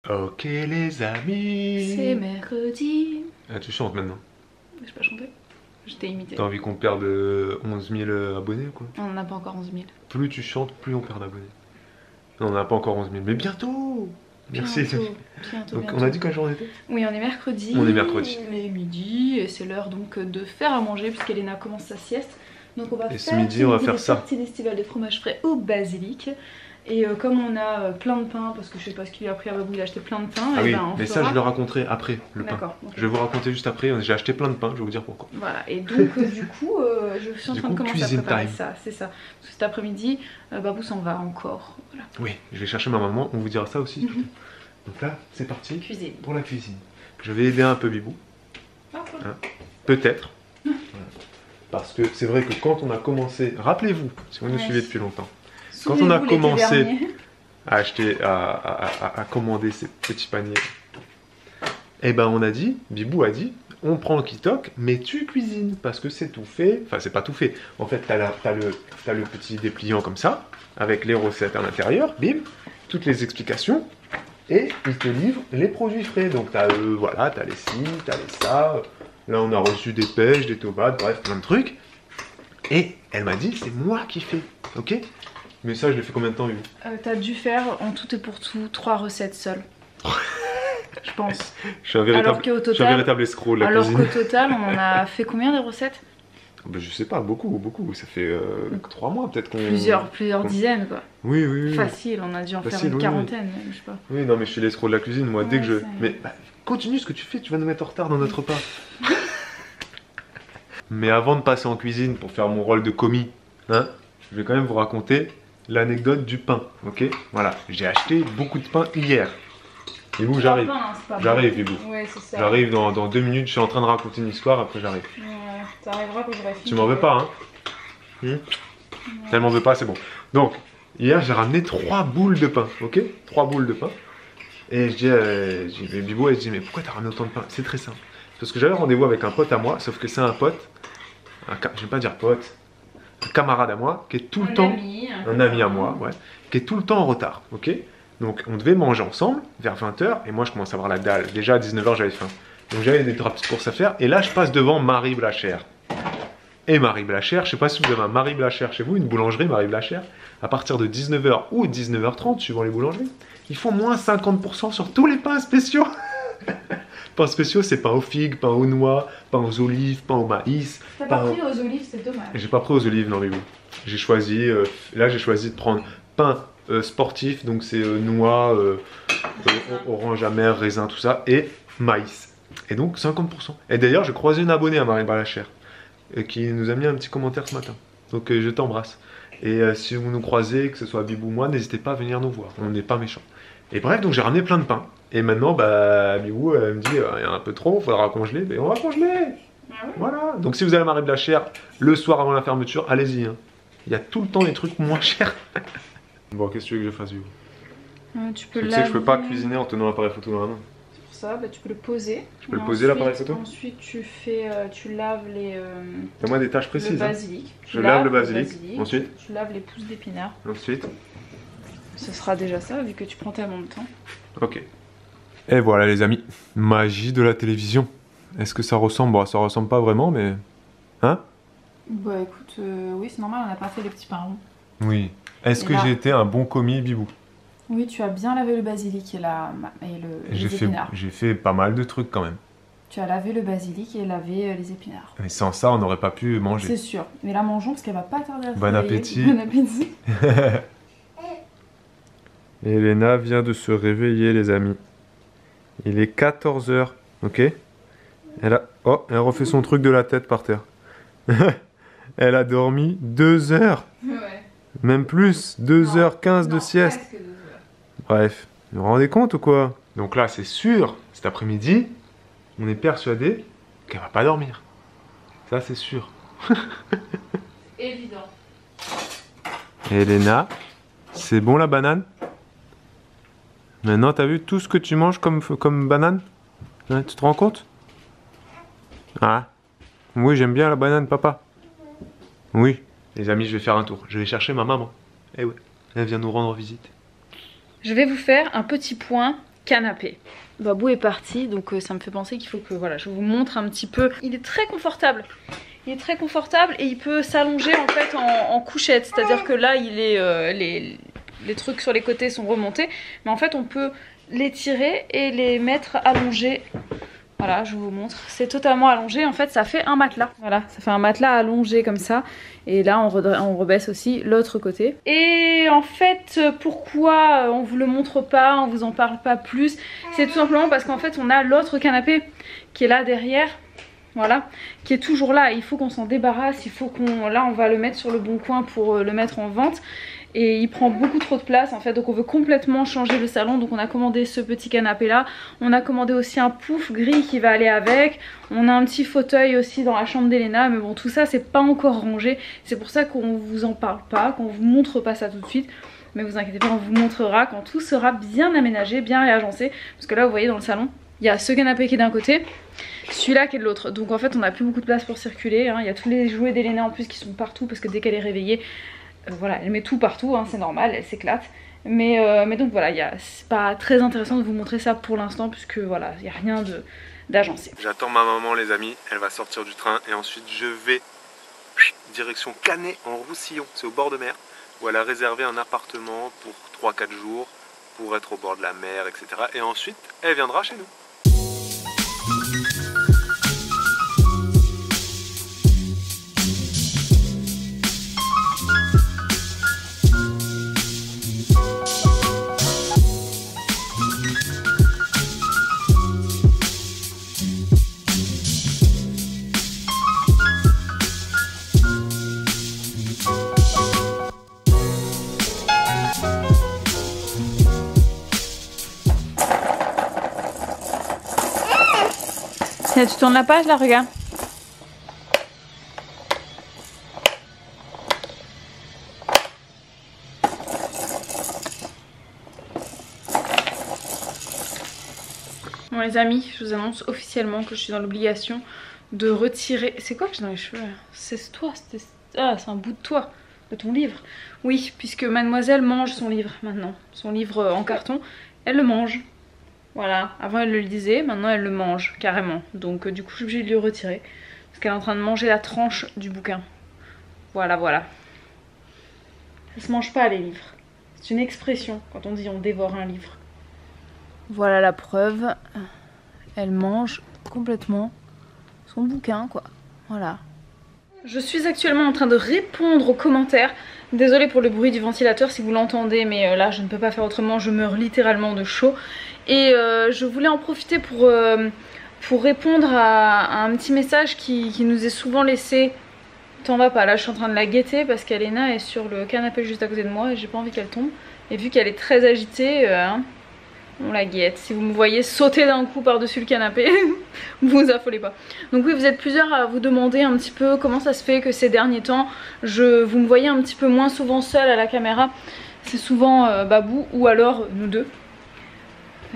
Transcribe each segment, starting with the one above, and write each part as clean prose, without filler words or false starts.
Ok les amis. C'est mercredi. Ah, tu chantes maintenant. Je pas chanter. Je t'ai imité. T'as envie qu'on perde 11 000 abonnés ou quoi? On en a pas encore 11 000. Plus tu chantes, plus on perd d'abonnés. Non, on n'a pas encore 11 000, mais bientôt. Merci. Bientôt. Donc on a dit quel jour on était? Oui, on est mercredi. On est mercredi. Il est midi et c'est l'heure donc de faire à manger puisqu'Elena commence sa sieste. Donc on va Et faire ce midi, on va faire ça. des estivales de fromage frais au basilic. Et comme on a plein de pain, parce que je sais pas ce qu'il a pris à Babou, il a acheté plein de pain. Ah et oui, ben, on mais fera... ça je le raconterai après, le pain. D'accord. Okay. Je vais vous raconter juste après, j'ai acheté plein de pain, je vais vous dire pourquoi. Voilà, et donc du coup, je suis en train de commencer à préparer ça, c'est ça. Parce que cet après-midi, Babou s'en va encore. Voilà. Oui, je vais chercher ma maman, on vous dira ça aussi. Donc là, c'est parti Cuisine. Pour la cuisine. Je vais aider un peu Bibou. Ah, cool. Hein, peut-être. Voilà. Parce que c'est vrai que quand on a commencé, rappelez-vous, si vous nous suivez depuis longtemps, quand on a commencé à acheter, à commander ces petits paniers, eh ben on a dit, Bibou a dit, on prend le Kitok, mais tu cuisines, parce que c'est tout fait, enfin c'est pas tout fait, en fait t'as le petit dépliant comme ça, avec les recettes à l'intérieur, bim, toutes les explications, et il te livre les produits frais, donc t'as voilà, t'as les ci, t'as les ça, là on a reçu des pêches, des tomates, bref, plein de trucs, et elle m'a dit, c'est moi qui fais, ok? Mais ça, je l'ai fait combien de temps, Hugo? T'as dû faire en tout et pour tout 3 recettes seules. Je pense. Je suis un véritable escroc de la cuisine. Alors qu'au total, on en a fait combien de recettes? Ben, je sais pas, beaucoup. Ça fait 3 mois peut-être qu'on... Plusieurs dizaines, quoi. Oui. Facile, on a dû en faire une quarantaine, même, je sais pas. Oui, non, mais je suis l'escroc de la cuisine, moi, dès que je... Mais bah, continue ce que tu fais, tu vas nous mettre en retard dans notre repas. Mais avant de passer en cuisine pour faire mon rôle de commis, hein, je vais quand même vous raconter l'anecdote du pain, ok? Voilà, j'ai acheté beaucoup de pain hier. Et vous, j'arrive. J'arrive, Bibou. Ouais, c'est ça. J'arrive dans 2 minutes, je suis en train de raconter une histoire, après j'arrive. Ouais, t'arriveras quand j'aurai fini. Tu m'en veux pas, hein? Elle m'en veut pas, c'est bon. Donc, hier, j'ai ramené 3 boules de pain, ok? 3 boules de pain. Et je dis, Bibou, elle se dit, mais pourquoi t'as ramené autant de pain? C'est très simple. Parce que j'avais rendez-vous avec un pote à moi, sauf que c'est un pote, je vais pas dire pote, un camarade à moi, qui est tout le temps, un ami à moi, ouais, qui est tout le temps en retard, ok? Donc on devait manger ensemble vers 20 h et moi je commence à avoir la dalle. Déjà à 19 h j'avais faim. Donc j'avais des petites courses à faire et là je passe devant Marie Blachère. Et Marie Blachère, je sais pas si vous avez un Marie Blachère chez vous, une boulangerie Marie Blachère, à partir de 19 h ou 19 h 30 suivant les boulangeries, ils font moins 50% sur tous les pains spéciaux. Pains spéciaux, c'est pain aux figues, pain aux noix, pain aux olives, pain au maïs. T'as pas pris aux olives, c'est dommage. J'ai pas pris aux olives, non mais bon. J'ai choisi, là j'ai choisi de prendre pain sportif, donc c'est noix, orange amère, raisin, tout ça, et maïs. Et donc 50%. Et d'ailleurs, j'ai croisé une abonnée à Marie Blachère, qui nous a mis un petit commentaire ce matin. Donc je t'embrasse. Et si vous nous croisez, que ce soit Bibou ou moi, n'hésitez pas à venir nous voir, on n'est pas méchants. Et bref, donc j'ai ramené plein de pain. Et maintenant, bah, Bibou, elle me dit, il y en a un peu trop, il faudra congeler. Mais on va congeler. Ah oui. Voilà. Donc si vous avez Marie Blachère, le soir avant la fermeture, allez-y. Hein. Il y a tout le temps des trucs moins chers. Bon, qu'est-ce que tu veux que je fasse, Bibou? Tu peux sais que je peux pas cuisiner en tenant l'appareil photo dans la main. C'est pour ça, bah, tu peux le poser. Je peux le poser, l'appareil photo? Ensuite, tu laves les... Fais-moi des tâches précises. Le basilic. Hein. Je lave le basilic. Ensuite? Tu laves les pousses d'épinards. Ensuite? Ce sera déjà ça, vu que tu prends tellement de temps. Ok. Et voilà les amis, magie de la télévision. Est-ce que ça ressemble? Bon, ça ressemble pas vraiment, mais... Hein? Bah écoute, oui c'est normal, on n'a pas fait les petits pains ronds. Oui. Est-ce que j'ai été un bon commis, Bibou? Oui, tu as bien lavé le basilic et les épinards. J'ai fait pas mal de trucs quand même. Tu as lavé le basilic et lavé les épinards. Mais sans ça, on n'aurait pas pu manger. C'est sûr. Mais là, mangeons parce qu'elle va pas tarder à se Bon appétit. Bon appétit. Elena vient de se réveiller, les amis. Il est 14 h, ok? Elle refait son truc de la tête par terre. Elle a dormi 2 heures. Ouais. Même plus, 2h15 de sieste. Bref, vous vous rendez compte ou quoi? Donc là, c'est sûr, cet après-midi, on est persuadé qu'elle va pas dormir. Ça, c'est sûr. Évident. Elena, c'est bon la banane? Maintenant, t'as vu tout ce que tu manges comme banane? Hein, tu te rends compte? Ah, oui, j'aime bien la banane, papa. Oui. Les amis, je vais faire un tour. Je vais chercher ma maman. Eh ouais, elle vient nous rendre visite. Je vais vous faire un petit point canapé. Babou est parti, donc ça me fait penser qu'il faut que voilà, je vous montre un petit peu. Il est très confortable. Il est très confortable et il peut s'allonger en fait en couchette. C'est-à-dire que là, il est, les trucs sur les côtés sont remontés. Mais en fait, on peut les tirer et les mettre allongés. Voilà, je vous montre. C'est totalement allongé. En fait, ça fait un matelas. Voilà, ça fait un matelas allongé comme ça. Et là, on rebaisse aussi l'autre côté. Et en fait, pourquoi on vous le montre pas, on vous en parle pas plus? C'est tout simplement parce qu'en fait, on a l'autre canapé qui est là derrière. Voilà, qui est toujours là. Il faut qu'on s'en débarrasse. Il faut qu'on... Là, on va le mettre sur le bon coin pour le mettre en vente. Et il prend beaucoup trop de place en fait, donc on veut complètement changer le salon. Donc on a commandé ce petit canapé là, on a commandé aussi un pouf gris qui va aller avec, on a un petit fauteuil aussi dans la chambre d'Elena, mais bon tout ça c'est pas encore rangé, c'est pour ça qu'on vous en parle pas, qu'on vous montre pas ça tout de suite. Mais vous inquiétez pas, on vous montrera quand tout sera bien aménagé, bien réagencé. Parce que là vous voyez dans le salon, il y a ce canapé qui est d'un côté, celui-là qui est de l'autre. Donc en fait on n'a plus beaucoup de place pour circuler, hein. Il y a tous les jouets d'Elena en plus qui sont partout parce que dès qu'elle est réveillée, voilà, elle met tout partout, hein, c'est normal, elle s'éclate. Mais donc voilà, c'est pas très intéressant de vous montrer ça pour l'instant puisque voilà, il n'y a rien d'agencé. J'attends ma maman les amis, elle va sortir du train et ensuite je vais direction Canet en Roussillon, c'est au bord de mer, où elle a réservé un appartement pour 3-4 jours pour être au bord de la mer, etc. Et ensuite, elle viendra chez nous. Tu tournes la page là, regarde. Bon les amis, je vous annonce officiellement que je suis dans l'obligation de retirer... C'est quoi que j'ai dans les cheveux là? C'est toi, ah c'est un bout de toi, de ton livre. Oui, puisque mademoiselle mange son livre maintenant. Son livre en carton, elle le mange. Voilà, avant elle le lisait, maintenant elle le mange carrément. Donc du coup je suis obligée de lui retirer. Parce qu'elle est en train de manger la tranche du bouquin. Voilà, voilà. Ça se mange pas les livres. C'est une expression quand on dit on dévore un livre. Voilà la preuve. Elle mange complètement son bouquin quoi. Voilà. Je suis actuellement en train de répondre aux commentaires. Désolée pour le bruit du ventilateur si vous l'entendez, mais là je ne peux pas faire autrement, je meurs littéralement de chaud. Et je voulais en profiter pour répondre à un petit message qui nous est souvent laissé. T'en vas pas, là je suis en train de la guetter parce qu'Elena est sur le canapé juste à côté de moi et j'ai pas envie qu'elle tombe. Et vu qu'elle est très agitée, on la guette. Si vous me voyez sauter d'un coup par-dessus le canapé, vous affolez pas. Donc oui, vous êtes plusieurs à vous demander un petit peu comment ça se fait que ces derniers temps, vous me voyez un petit peu moins souvent seule à la caméra. C'est souvent Babou ou alors nous deux.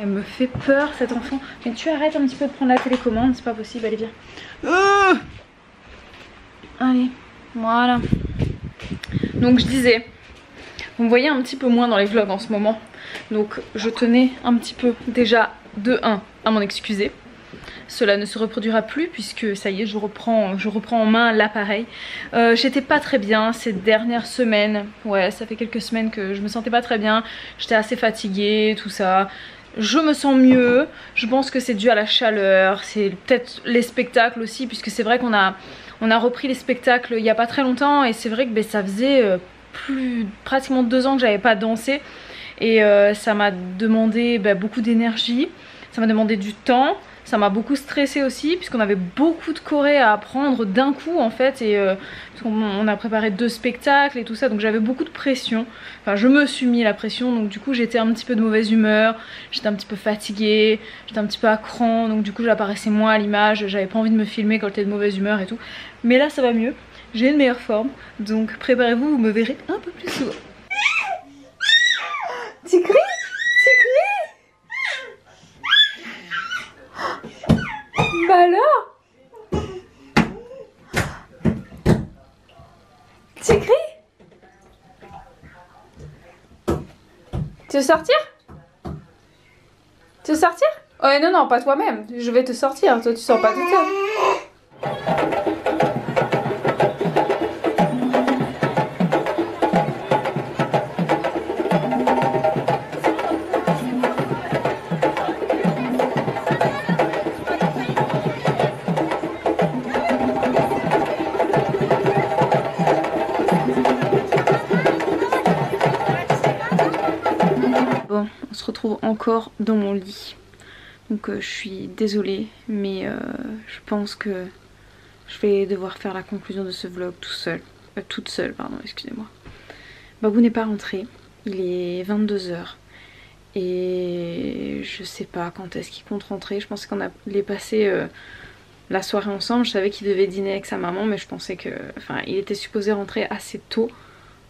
Elle me fait peur cet enfant. Mais tu arrêtes un petit peu de prendre la télécommande, c'est pas possible, allez viens. Allez, voilà. Donc je disais, vous me voyez un petit peu moins dans les vlogs en ce moment. Donc je tenais un petit peu déjà de 1 à m'en excuser. Cela ne se reproduira plus puisque ça y est, je reprends en main l'appareil. J'étais pas très bien ces dernières semaines. Ouais, ça fait quelques semaines que je me sentais pas très bien. J'étais assez fatiguée, tout ça. Je me sens mieux, je pense que c'est dû à la chaleur, c'est peut-être les spectacles aussi, puisque c'est vrai qu'on a repris les spectacles il n'y a pas très longtemps et c'est vrai que ça faisait pratiquement 2 ans que j'avais pas dansé et ça m'a demandé beaucoup d'énergie, ça m'a demandé du temps, ça m'a beaucoup stressé aussi puisqu'on avait beaucoup de choré à apprendre d'un coup en fait et on a préparé 2 spectacles et tout ça, donc j'avais beaucoup de pression, enfin je me suis mis la pression, donc du coup j'étais un petit peu de mauvaise humeur, j'étais un petit peu fatiguée, j'étais un petit peu à cran, donc du coup j'apparaissais moins à l'image, j'avais pas envie de me filmer quand j'étais de mauvaise humeur et tout, mais là ça va mieux, j'ai une meilleure forme, donc préparez-vous, vous me verrez un peu plus souvent. Tu cries? Bah alors? Tu cries? Tu veux sortir? Tu Te sortir? Oh non, non, pas toi-même. Je vais te sortir. Toi, tu sors pas toute seule. Bon, on se retrouve encore dans mon lit. Donc je suis désolée, mais je pense que je vais devoir faire la conclusion de ce vlog toute seule, pardon, excusez-moi. Babou n'est pas rentré, il est 22 h et je sais pas quand est-ce qu'il compte rentrer. Je pensais qu'on allait passer la soirée ensemble. Je savais qu'il devait dîner avec sa maman, mais je pensais que, enfin, il était supposé rentrer assez tôt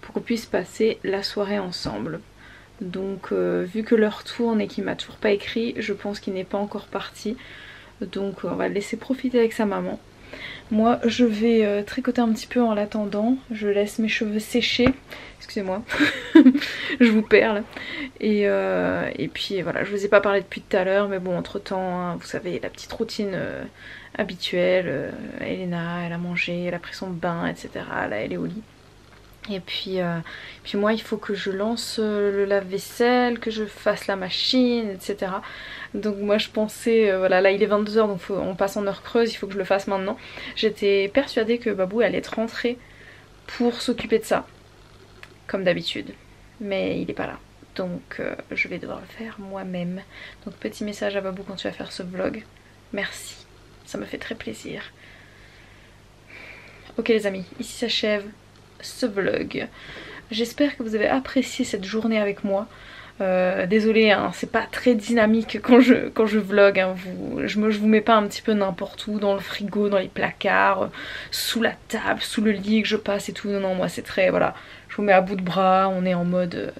pour qu'on puisse passer la soirée ensemble. Donc vu que l'heure tourne et qu'il m'a toujours pas écrit, je pense qu'il n'est pas encore parti. Donc on va le laisser profiter avec sa maman. Moi je vais tricoter un petit peu en l'attendant. Je laisse mes cheveux sécher. Excusez-moi, je vous perds là. Et puis voilà, je vous ai pas parlé depuis tout à l'heure, mais bon, entre temps, hein, vous savez, la petite routine habituelle. Elena, elle a mangé, elle a pris son bain, etc. Là elle est au lit. Et puis moi il faut que je lance le lave-vaisselle, que je fasse la machine, etc. Donc moi je pensais, voilà, là il est 22 h, donc on passe en heure creuse, il faut que je le fasse maintenant. J'étais persuadée que Babou allait être rentré pour s'occuper de ça, comme d'habitude. Mais il est pas là, donc je vais devoir le faire moi-même. Donc petit message à Babou quand tu vas faire ce vlog. Merci, ça me fait très plaisir. Ok les amis, ici s'achève ce vlog. J'espère que vous avez apprécié cette journée avec moi. Désolée, hein, c'est pas très dynamique quand je vlog, hein, je vous mets pas un petit peu n'importe où, dans le frigo, dans les placards, sous la table, sous le lit que je passe et tout. Non, non, moi c'est très, voilà, je vous mets à bout de bras, on est en mode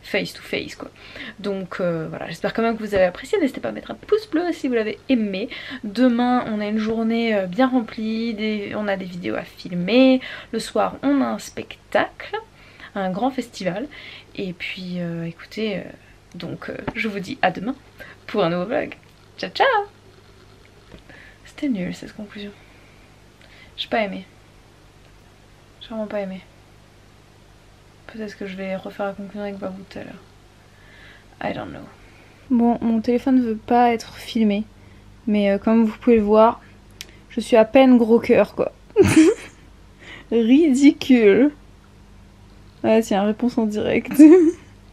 face to face quoi. Donc voilà, j'espère quand même que vous avez apprécié. N'hésitez pas à mettre un pouce bleu si vous l'avez aimé. Demain on a une journée bien remplie, on a des vidéos à filmer. Le soir on a un spectacle, un grand festival. Et puis écoutez, donc je vous dis à demain pour un nouveau vlog. Ciao ciao. C'était nul cette conclusion. J'ai pas aimé. J'ai vraiment pas aimé. Peut-être que je vais refaire la conclusion avec Babou tout à l'heure. I don't know. Bon, mon téléphone ne veut pas être filmé. Mais comme vous pouvez le voir, je suis à peine gros cœur quoi. Ridicule. Ah tiens, réponse en direct.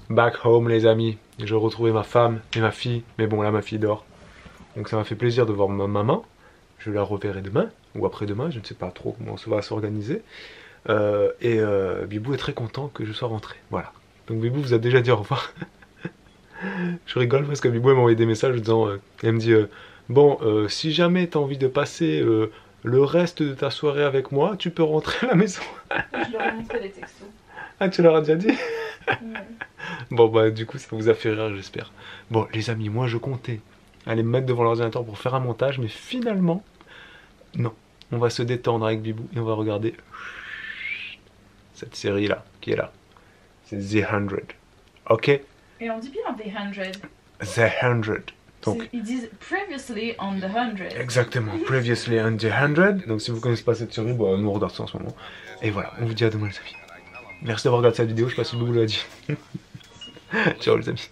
Back home les amis. J'ai retrouvé ma femme et ma fille. Mais bon là ma fille dort. Donc ça m'a fait plaisir de voir ma maman. Je la reverrai demain ou après-demain. Je ne sais pas trop comment on va s'organiser. Bibou est très content que je sois rentré. Voilà. Donc Bibou vous a déjà dit au revoir. Je rigole parce que Bibou m'a envoyé des messages disant, elle me dit bon si jamais tu as envie de passer le reste de ta soirée avec moi, tu peux rentrer à la maison. Je leur ai montré les textos. Ah tu leur as déjà dit? Ouais. Bon bah du coup ça vous a fait rire j'espère. Bon les amis, moi je comptais aller me mettre devant l'ordinateur pour faire un montage, mais finalement non. On va se détendre avec Bibou et on va regarder cette série là, qui est là. C'est The 100. Ok? Et on dit bien The 100. The 100. Donc, ils disent previously on the 100. exactement, previously on the 100. Donc si vous connaissez pas cette série, bon, nous on regarde ça en ce moment. Et voilà, on vous dit à demain les amis. Merci d'avoir regardé cette vidéo, je sais pas si Bibou l'a dit. Ciao les amis.